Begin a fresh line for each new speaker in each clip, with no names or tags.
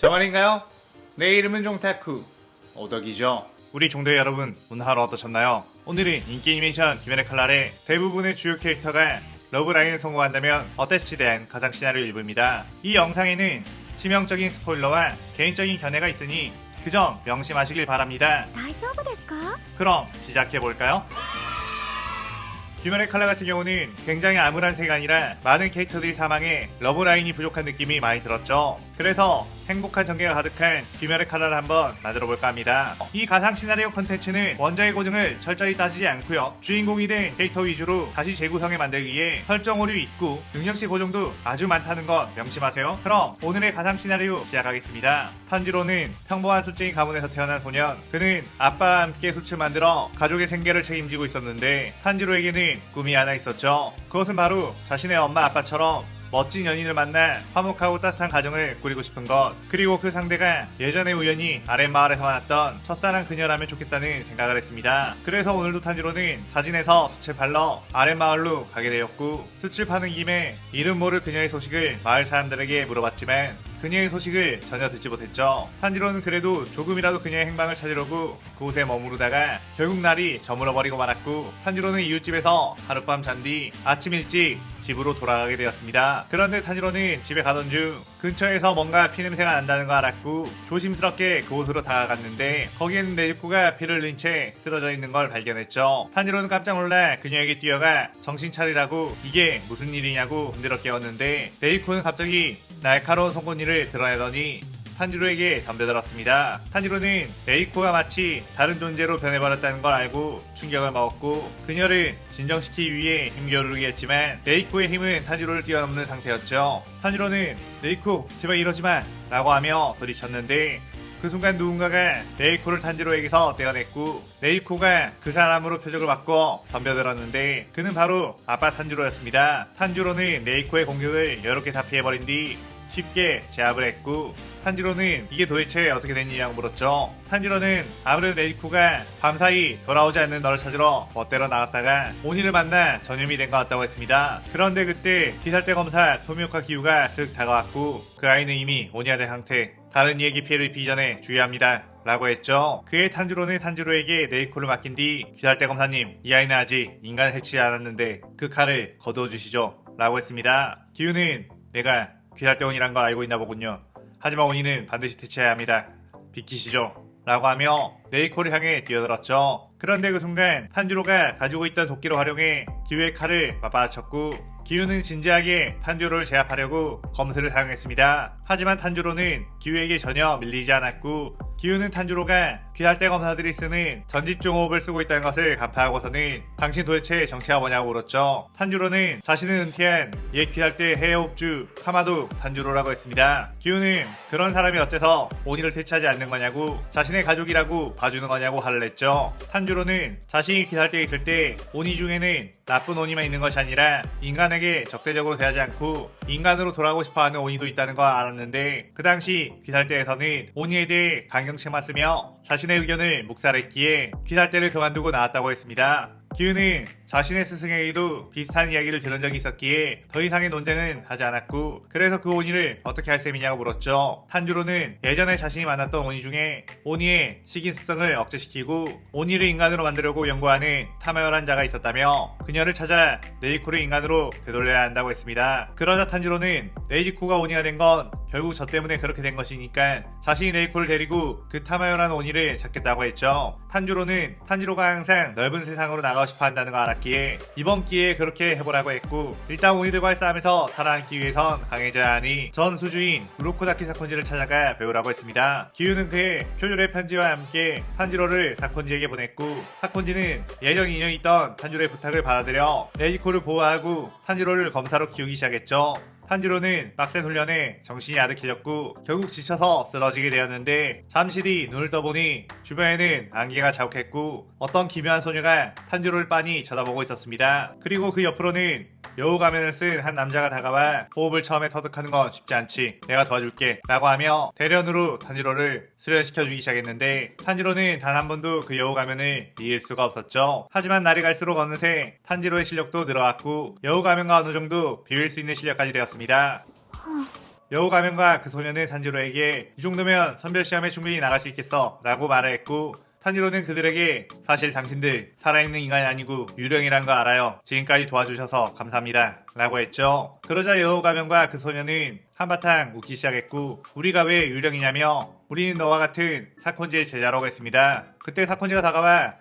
정말인가요? 내 이름은 종타쿠 오덕이죠. 우리 종대 여러분, 오늘 하루 어떠셨나요? 오늘은 인기 애니메이션 귀멸의 칼날의 대부분의 주요 캐릭터가 러브라인을 성공한다면 어땠을지에 대한 가상 시나리오 일부입니다. 이 영상에는 치명적인 스포일러와 개인적인 견해가 있으니 그 점 명심하시길 바랍니다.
大丈夫ですか?
그럼 시작해볼까요? 귀멸의 칼날 같은 경우는 굉장히 암울한 세계관이라 많은 캐릭터들이 사망해 러브라인이 부족한 느낌이 많이 들었죠. 그래서 행복한 전개가 가득한 귀멸의 칼날을 한번 만들어볼까 합니다. 이 가상 시나리오 컨텐츠는 원작의 고증을 철저히 따지지 않고요, 주인공이 된 캐릭터 위주로 다시 재구성해 만들기 위해 설정 오류 있고 능력치 고정도 아주 많다는 것 명심하세요. 그럼 오늘의 가상 시나리오 시작하겠습니다. 탄지로는 평범한 술쟁이 가문에서 태어난 소년. 그는 아빠와 함께 숯을 만들어 가족의 생계를 책임지고 있었는데 탄지로에게는 꿈이 하나 있었죠. 그것은 바로 자신의 엄마 아빠처럼 멋진 연인을 만나 화목하고 따뜻한 가정을 꾸리고 싶은 것. 그리고 그 상대가 예전에 우연히 아랫마을에서 만났던 첫사랑 그녀라면 좋겠다는 생각을 했습니다. 그래서 오늘도 탄지로는 자진해서 숯을 팔러 아랫마을로 가게 되었고, 숯을 파는 김에 이름 모를 그녀의 소식을 마을 사람들에게 물어봤지만 그녀의 소식을 전혀 듣지 못했죠. 탄지로는 그래도 조금이라도 그녀의 행방을 찾으려고 그곳에 머무르다가 결국 날이 저물어버리고 말았고, 탄지로는 이웃집에서 하룻밤 잔 뒤 아침 일찍 집으로 돌아가게 되었습니다. 그런데 탄지로는 집에 가던 중 근처에서 뭔가 피냄새가 난다는 걸 알았고 조심스럽게 그곳으로 다가갔는데 거기에는 네이코가 피를 흘린 채 쓰러져 있는 걸 발견했죠. 탄지로는 깜짝 놀라 그녀에게 뛰어가 정신 차리라고 이게 무슨 일이냐고 흔들어 깨웠는데 네이코는 갑자기 날카로운 송곳니를 드러내더니 탄지로에게 덤벼들었습니다. 탄지로는 네이코가 마치 다른 존재로 변해버렸다는 걸 알고 충격을 먹었고 그녀를 진정시키기 위해 힘겨루기 했지만 네이코의 힘은 탄지로를 뛰어넘는 상태였죠. 탄지로는 네이코 제발 이러지마 라고 하며 소리쳤는데 그 순간 누군가가 네이코를 탄지로에게서 떼어냈고 네이코가 그 사람으로 표적을 바꿔 덤벼들었는데 그는 바로 아빠 탄지로였습니다. 탄지로는 네이코의 공격을 여러 개 다 피해버린 뒤 쉽게 제압을 했고 탄지로는 이게 도대체 어떻게 된 일이냐고 물었죠. 탄지로는 아무래도 네이코가 밤사이 돌아오지 않는 너를 찾으러 멋대로 나갔다가 오니를 만나 전염이 된 것 같다고 했습니다. 그런데 그때 기살대 검사 토미오카 기우가 쓱 다가왔고 그 아이는 이미 오니가 된 상태, 다른 이에게 피해를 입히기 전에 주의합니다 라고 했죠. 그의 탄지로는 탄지로에게 네이코를 맡긴 뒤 기살대 검사님, 이 아이는 아직 인간을 해치지 않았는데 그 칼을 거두어 주시죠 라고 했습니다. 기우는 내가 귀살대원이란 걸 알고 있나 보군요. 하지만 원인은 반드시 퇴치해야 합니다. 비키시죠 라고 하며 네이코를 향해 뛰어들었죠. 그런데 그 순간 탄지로가 가지고 있던 도끼를 활용해 기우의 칼을 맞받아쳤고 기우는 진지하게 탄지로를 제압하려고 검술을 사용했습니다. 하지만 탄지로는 기우에게 전혀 밀리지 않았고 기우는 탄지로가 귀살대 검사들이 쓰는 전집중 호흡을 쓰고 있다는 것을 간파하고서는 당신 도대체 정체가 뭐냐고 물었죠. 탄지로는 자신은 은퇴한 옛 귀살대 해외호흡주 카마도 탄지로라고 했습니다. 기우는 그런 사람이 어째서 오니를 퇴치하지 않는 거냐고, 자신의 가족이라고 봐주는 거냐고 화를 냈죠. 탄지로는 자신이 귀살대에 있을 때 오니 중에는 나쁜 오니만 있는 것이 아니라 인간에게 적대적으로 대하지 않고 인간으로 돌아가고 싶어하는 오니도 있다는 걸 알았는데 그 당시 귀살대에서는 오니에 대해 강경책만 쓰며 자신의 의견을 묵살했기에 귀살대를 그만두고 나왔다고 했습니다. 기우는 자신의 스승에게도 비슷한 이야기를 들은 적이 있었기에 더 이상의 논쟁은 하지 않았고 그래서 그 오니를 어떻게 할 셈이냐고 물었죠. 탄지로는 예전에 자신이 만났던 오니 중에 오니의 식인 습성을 억제시키고 오니를 인간으로 만들려고 연구하는 타마요란 자가 있었다며 그녀를 찾아 네이코를 인간으로 되돌려야 한다고 했습니다. 그러자 탄지로는 네이코가 오니가 된 건 결국 저 때문에 그렇게 된 것이니까 자신이 네이코를 데리고 그 타마요란 오니를 찾겠다고 했죠. 탄지로는 탄지로가 항상 넓은 세상으로 나가고 싶어 한다는 걸 알았기에 이번 기회에 그렇게 해보라고 했고 일단 오니들과의 싸움에서 살아남기 위해선 강해져야 하니 전 수주인 우로코다키 사콘지를 찾아가 배우라고 했습니다. 기우는 그의 표절의 편지와 함께 탄지로를 사콘지에게 보냈고 사콘지는 예전 인연이 있던 탄지로의 부탁을 받아들여 네이코를 보호하고 탄지로를 검사로 키우기 시작했죠. 탄지로는 빡센 훈련에 정신이 아득해졌고 결국 지쳐서 쓰러지게 되었는데 잠시 뒤 눈을 떠보니 주변에는 안개가 자욱했고 어떤 기묘한 소녀가 탄지로를 빤히 쳐다보고 있었습니다. 그리고 그 옆으로는 여우 가면을 쓴 한 남자가 다가와 호흡을 처음에 터득하는 건 쉽지 않지, 내가 도와줄게 라고 하며 대련으로 탄지로를 수련시켜주기 시작했는데 탄지로는 단 한 번도 그 여우 가면을 이길 수가 없었죠. 하지만 날이 갈수록 어느새 탄지로의 실력도 늘어왔고 여우 가면과 어느 정도 비빌 수 있는 실력까지 되었습니다. 여우 가면과 그 소녀는 탄지로에게 이 정도면 선별시험에 충분히 나갈 수 있겠어 라고 말을 했고, 탄지로는 그들에게 사실 당신들 살아있는 인간이 아니고 유령이란 거 알아요. 지금까지 도와주셔서 감사합니다 라고 했죠. 그러자 여우 가면과 그 소녀는 한바탕 웃기 시작했고, 우리가 왜 유령이냐며 우리는 너와 같은 사콘지의 제자라고 했습니다. 그때 사콘지가 다가와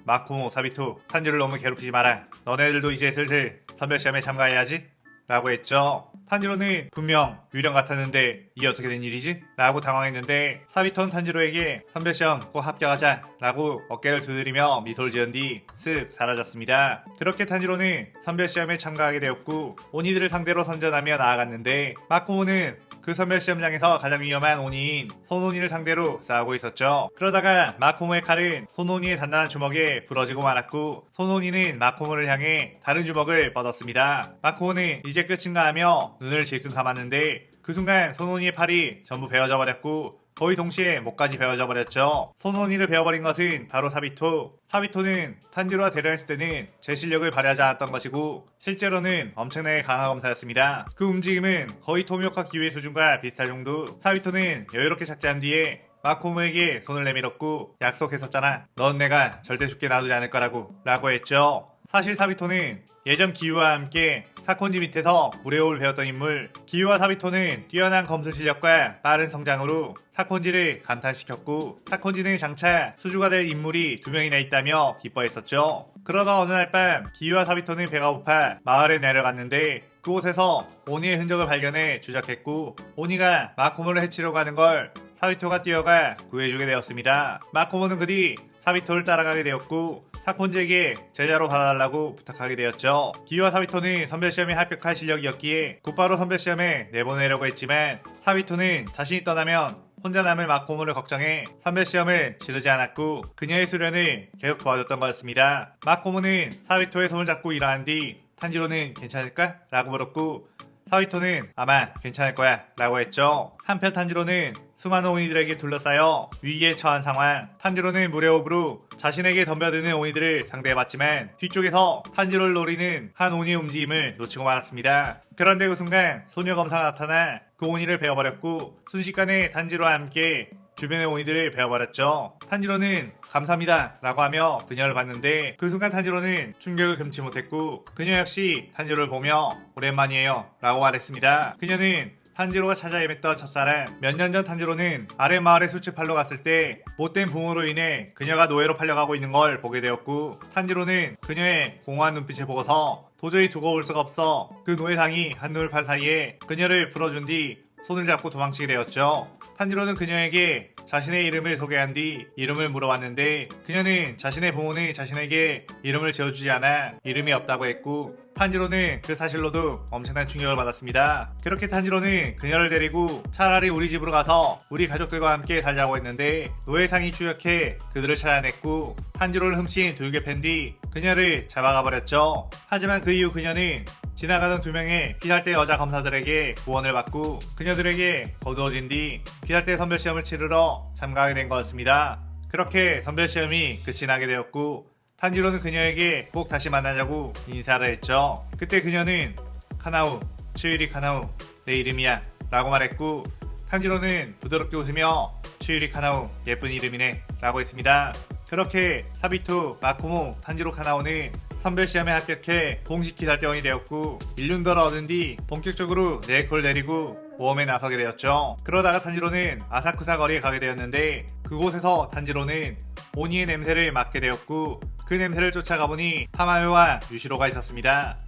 마코모, 사비토, 탄지를 너무 괴롭히지 마라. 너네들도 이제 슬슬 선별시험에 참가해야지 라고 했죠. 탄지로는 분명 유령 같았는데 이게 어떻게 된 일이지? 라고 당황했는데, 사비토는 탄지로에게 선별시험 꼭 합격하자 라고 어깨를 두드리며 미소를 지은 뒤 쓱 사라졌습니다. 그렇게 탄지로는 선별시험에 참가하게 되었고, 오니들을 상대로 선전하며 나아갔는데, 마코모는 그 선별시험장에서 가장 위험한 오니인 손오니를 상대로 싸우고 있었죠. 그러다가 마코모의 칼은 손오니의 단단한 주먹에 부러지고 말았고, 손오니는 마코모를 향해 다른 주먹을 뻗었습니다. 마코모는 이제 끝인가 하며 눈을 질끈 감았는데, 그 순간 손오니의 팔이 전부 베어져 버렸고 거의 동시에 목까지 베어져 버렸죠. 손오니를 베어버린 것은 바로 사비토. 사비토는 탄지로와 대련했을 때는 제 실력을 발휘하지 않았던 것이고 실제로는 엄청나게 강한 검사였습니다. 그 움직임은 거의 토미오카 기우의 수준과 비슷할 정도. 사비토는 여유롭게 착지한 뒤에 마코모에게 손을 내밀었고, 약속했었잖아. 넌 내가 절대 죽게 놔두지 않을 거라고 라고 했죠. 사실 사비토는 예전 기우와 함께 사콘지 밑에서 무례호를 배웠던 인물. 기우와 사비토는 뛰어난 검술 실력과 빠른 성장으로 사콘지를 감탄시켰고, 사콘지는 장차 수주가 될 인물이 2명이나 있다며 기뻐했었죠. 그러다 어느 날 밤 기우와 사비토는 배가 고파 마을에 내려갔는데, 그곳에서 오니의 흔적을 발견해 추적했고, 오니가 마코모를 해치려고 하는 걸 사비토가 뛰어가 구해주게 되었습니다. 마코모는 그 뒤 사비토를 따라가게 되었고, 사콘지에게 제자로 받아달라고 부탁하게 되었죠. 기우와 사비토는 선별시험에 합격할 실력이었기에 곧바로 선별시험에 내보내려고 했지만, 사비토는 자신이 떠나면 혼자 남을 마코모를 걱정해 선별시험을 치르지 않았고 그녀의 수련을 계속 도와줬던 거였습니다. 마코모는 사비토의 손을 잡고 일어난 뒤 탄지로는 괜찮을까? 라고 물었고, 사비토는 아마 괜찮을 거야 라고 했죠. 한편 탄지로는 수많은 오니들에게 둘러싸여 위기에 처한 상황. 탄지로는 무례호흡으로 자신에게 덤벼드는 오니들을 상대해봤지만 뒤쪽에서 탄지로를 노리는 한 오니의 움직임을 놓치고 말았습니다. 그런데 그 순간 소녀 검사가 나타나 그 오니를 베어버렸고, 순식간에 탄지로와 함께 주변의 오니들을 베어버렸죠. 탄지로는 감사합니다 라고 하며 그녀를 봤는데, 그 순간 탄지로는 충격을 금치 못했고 그녀 역시 탄지로를 보며 오랜만이에요 라고 말했습니다. 그녀는 탄지로가 찾아 헤맸던 첫사랑. 몇 년 전 탄지로는 아래 마을에 술집 팔러 갔을 때 못된 부모로 인해 그녀가 노예로 팔려가고 있는 걸 보게 되었고, 탄지로는 그녀의 공허한 눈빛을 보고서 도저히 두고 볼 수가 없어 그 노예상이 한눈을 팔 사이에 그녀를 풀어준 뒤 손을 잡고 도망치게 되었죠. 탄지로는 그녀에게 자신의 이름을 소개한 뒤 이름을 물어봤는데, 그녀는 자신의 부모는 자신에게 이름을 지어주지 않아 이름이 없다고 했고, 탄지로는 그 사실로도 엄청난 충격을 받았습니다. 그렇게 탄지로는 그녀를 데리고 차라리 우리 집으로 가서 우리 가족들과 함께 살자고 했는데, 노예상이 추격해 그들을 찾아냈고 탄지로를 훔친 돌게 팬 뒤 그녀를 잡아가 버렸죠. 하지만 그 이후 그녀는 지나가던 2명의 피살대 여자 검사들에게 구원을 받고 그녀들에게 거두어진 뒤 피살대 선별시험을 치르러 참가하게 된 거였습니다. 그렇게 선별시험이 끝이 나게 되었고, 탄지로는 그녀에게 꼭 다시 만나자고 인사를 했죠. 그때 그녀는 카나우, 츠유리 카나우, 내 이름이야 라고 말했고, 탄지로는 부드럽게 웃으며 츠유리 카나우, 예쁜 이름이네 라고 했습니다. 그렇게 사비토, 마코모, 탄지로 카나오는 선별시험에 합격해 공식 기살대원이 되었고, 1년더를 얻은 뒤 본격적으로 네코를 데리고 모험에 나서게 되었죠. 그러다가 탄지로는 아사쿠사 거리에 가게 되었는데, 그곳에서 탄지로는 오니의 냄새를 맡게 되었고, 그 냄새를 쫓아가보니 타마요와 유시로가 있었습니다.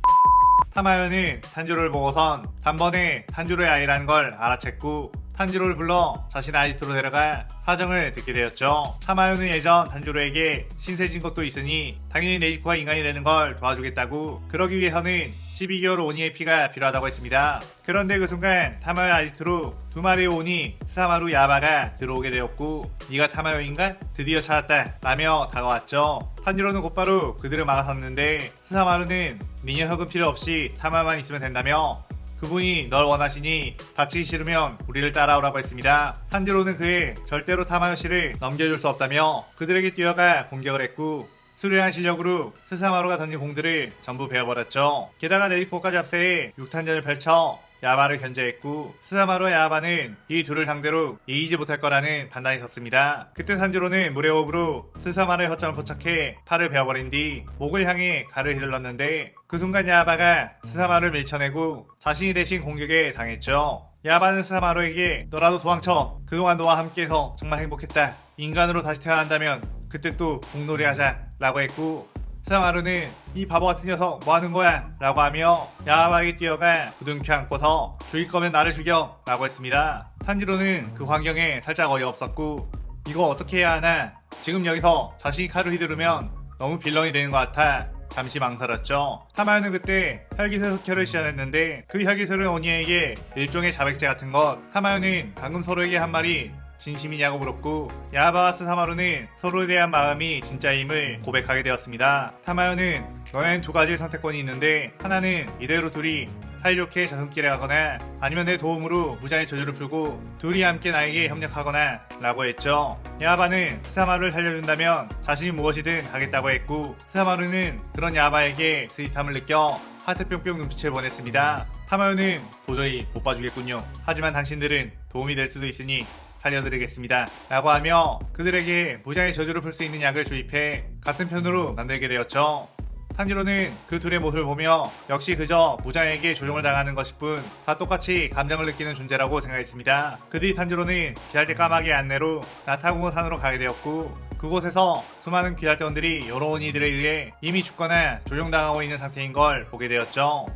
타마요는 탄지로를 보고선 단번에 탄지로의 아이라는 걸 알아챘고 탄지로를 불러 자신의 아지트로 데려가 사정을 듣게 되었죠. 타마요는 예전 탄지로에게 신세진 것도 있으니 당연히 네지코가 인간이 되는 걸 도와주겠다고, 그러기 위해서는 12개월 오니의 피가 필요하다고 했습니다. 그런데 그 순간 타마요 아지트로 2마리의 오니 스사마루 야바가 들어오게 되었고, 네가 타마요인가? 드디어 찾았다 라며 다가왔죠. 탄지로는 곧바로 그들을 막아섰는데, 스사마루는 네 녀석은 필요 없이 타마요만 있으면 된다며 그분이 널 원하시니 다치기 싫으면 우리를 따라오라고 했습니다. 탄지로는 그의 절대로 타마요 씨를 넘겨줄 수 없다며 그들에게 뛰어가 공격을 했고, 수려한 실력으로 스사마루가 던진 공들을 전부 베어버렸죠. 게다가 네지코까지 합세해 6탄전을 펼쳐 야바를 견제했고 스사마루와 야바는 이 둘을 상대로 이기지 못할 거라는 판단이 섰습니다. 그때 탄지로는 물의 호흡으로 스사마루의 허점을 포착해 팔을 베어버린 뒤 목을 향해 칼을 휘둘렀는데 그 순간 야바가 스사마루를 밀쳐내고 자신이 대신 공격에 당했죠. 야바는 스사마루에게 너라도 도망쳐. 그동안 너와 함께해서 정말 행복했다. 인간으로 다시 태어난다면 그때 또 공놀이 하자 라고 했고 스사마루는 이 바보 같은 녀석 뭐하는 거야 라고 하며 야바에게 뛰어가 부둥켜 안고서 죽일 거면 나를 죽여 라고 했습니다. 탄지로는 그 광경에 살짝 어이없었고 이거 어떻게 해야 하나, 지금 여기서 자신이 칼을 휘두르면 너무 빌런이 되는 것 같아 잠시 망설였죠. 타마요는 그때 혈기술 흑혈을 시연했는데 그 혈기술은 오니에게 일종의 자백제 같은 것. 타마요는 방금 서로에게 한 말이 진심이냐고 물었고 야바와 스사마루는 서로에 대한 마음이 진짜임을 고백하게 되었습니다. 타마요는 너네는 두 가지 선택권이 있는데 하나는 이대로 둘이 사이좋게 저승길에 가거나 아니면 내 도움으로 무장의 저주를 풀고 둘이 함께 나에게 협력하거나 라고 했죠. 야바는 스사마루를 살려준다면 자신이 무엇이든 하겠다고 했고 스사마루는 그런 야바에게 스윗함을 느껴 하트 뿅뿅 눈빛을 보냈습니다. 타마요는 도저히 못 봐주겠군요. 하지만 당신들은 도움이 될 수도 있으니 살려드리겠습니다 라고 하며 그들에게 무장의 저주를 풀 수 있는 약을 주입해 같은 편으로 만들게 되었죠. 탄지로는 그 둘의 모습을 보며 역시 그저 무장에게 조종을 당하는 것일 뿐 다 똑같이 감정을 느끼는 존재라고 생각했습니다. 그 뒤 탄지로는 귀할대 까마귀의 안내로 나타공호 산으로 가게 되었고 그곳에서 수많은 귀할대원들이 여러 이들에 의해 이미 죽거나 조종당하고 있는 상태인 걸 보게 되었죠.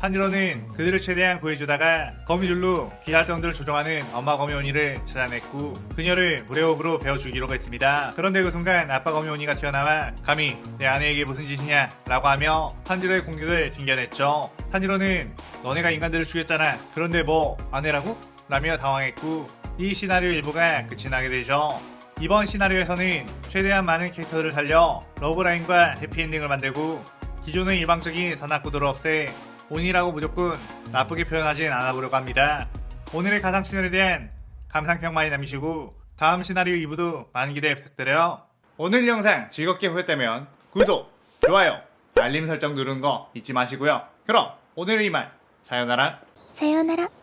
탄지로는 그들을 최대한 구해주다가 거미줄로 귀할대원들을 조종하는 엄마 거미오니를 찾아냈고 그녀를 물의 호흡으로 베어 죽이려고 했습니다. 그런데 그 순간 아빠 거미오니가 튀어나와 감히 내 아내에게 무슨 짓이냐 라고 하며 탄지로의 공격을 튕겨냈죠. 탄지로는 너네가 인간들을 죽였잖아. 그런데 뭐 아내라고? 라며 당황했고 이 시나리오 일부가 끝이 나게 되죠. 이번 시나리오에서는 최대한 많은 캐릭터들을 살려 러브라인과 해피엔딩을 만들고 기존의 일방적인 산악구도를 없애 온이라고 무조건 나쁘게 표현하진 않아보려고 합니다. 오늘의 가상 시나리오에 대한 감상평 많이 남기시고 다음 시나리오 2부도 많은 기대 부탁드려요. 오늘 영상 즐겁게 보셨다면 구독, 좋아요, 알림 설정 누르는 거 잊지 마시고요. 그럼 오늘의 이만 사요나라.
さようなら。